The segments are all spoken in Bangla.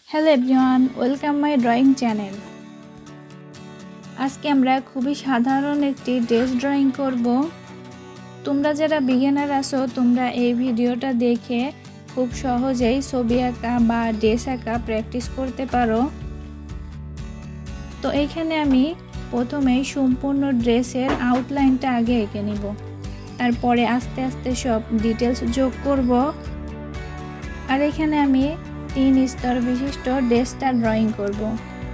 Hello everyone, welcome my drawing channel. আজকে আমরা খুবই সাধারণ একটি ড্রেস ড্রয়িং করব। তোমরা যারা বিগিনার আছো তোমরা এই ভিডিওটা দেখে খুব সহজেই ছবি আঁকা বা ড্রেস আঁকা প্র্যাকটিস করতে পারো। তো এইখানে আমি প্রথমেই সম্পূর্ণ ড্রেসের আউটলাইনটা আগে এঁকে নিব, তারপরে আস্তে আস্তে সব ডিটেলস যোগ করব। আর এখানে আমি 3 স্তর বিশিষ্ট ড্রেসটা ড্রয়িং করব।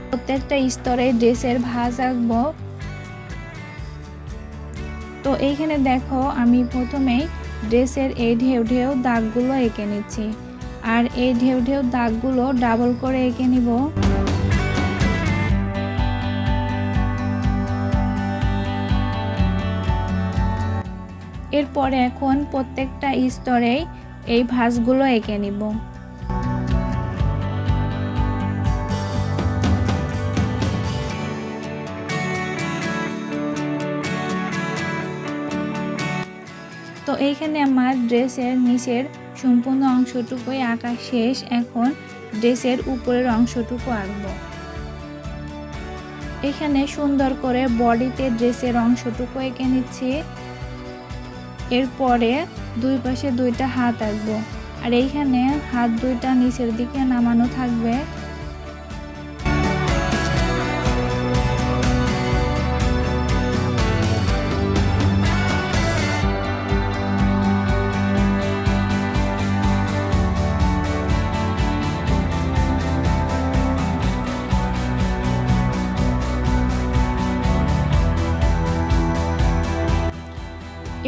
প্রত্যেকটা স্তরে ড্রেসের ভাঁজ আঁকবো। তো এইখানে দেখো আমি প্রথমেই ড্রেসের এই ঢেউ ঢেউ দাগগুলো এঁকে নিচ্ছি, আর এই ঢেউ ঢেউ দাগগুলো ডাবল করে এঁকে নিব। এরপরে এখন প্রত্যেকটা স্তরেই এই ভাঁজগুলো এঁকে নিব। তো এইখানে আমার ড্রেসের নিচের সম্পূর্ণ অংশটুকুই আঁকা শেষ। এখন ড্রেসের উপরের অংশটুকু আঁকবো। এখানে সুন্দর করে বডিতে ড্রেসের অংশটুকু এঁকে নিচ্ছি। এরপরে দুই পাশে দুইটা হাত আঁকবো, আর এইখানে হাত দুইটা নিচের দিকে নামানো থাকবে।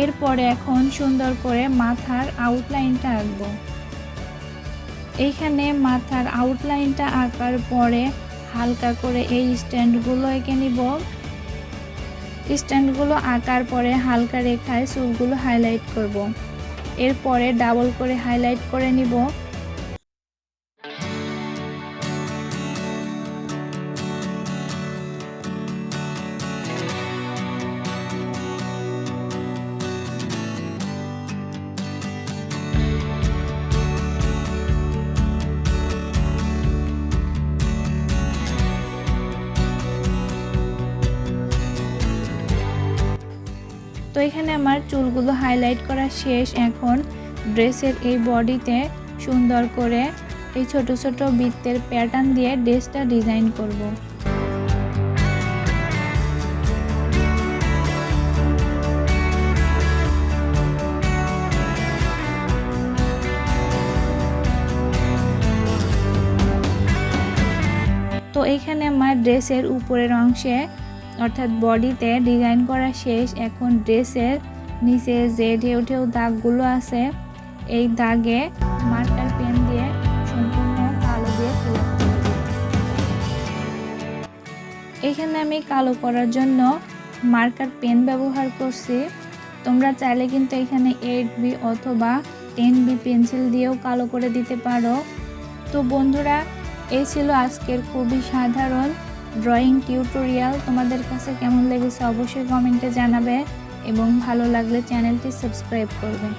এরপরে এখন সুন্দর করে মাথার আউটলাইনটা আঁকবো। এইখানে মাথার আউটলাইনটা আঁকার পরে হালকা করে এই স্ট্যান্ডগুলো এঁকে নিব। স্ট্যান্ডগুলো আঁকার পরে হালকা রেখায় চুলগুলো হাইলাইট করব। এরপরে ডাবল করে হাইলাইট করে নিব। তো এখানে আমার চুলগুলো হাইলাইট করা শেষ। এখন ড্রেসের এই বডিতে সুন্দর করে এই ছোট ছোট বৃত্তের প্যাটার্ন দিয়ে ড্রেসটা ডিজাইন করব। তো এখানে আমার ড্রেসের উপরের অংশে অর্থাৎ বডিতে ডিজাইন করা শেষ। এখন ড্রেসের নিচে যে ঢেউ ঢেউ দাগগুলো আছে এই দাগে মার্কার পেন দিয়ে সম্পূর্ণ কালো দিয়ে ফিল আপ করে দেব। এখানে আমি কালো করার জন্য মার্কার পেন ব্যবহার করছি। তোমরা চাইলে কিন্তু এখানে 8B অথবা 10B পেন্সিল দিয়েও কালো করে দিতে পারো। তো বন্ধুরা, এই ছিল আজকের খুবই সাধারণ ড্রয়িং টিউটোরিয়াল। তোমাদের কাছে কেমন লেগেছে অবশ্যই কমেন্টে জানাবে, এবং ভালো লাগলে চ্যানেলটি সাবস্ক্রাইব করবে।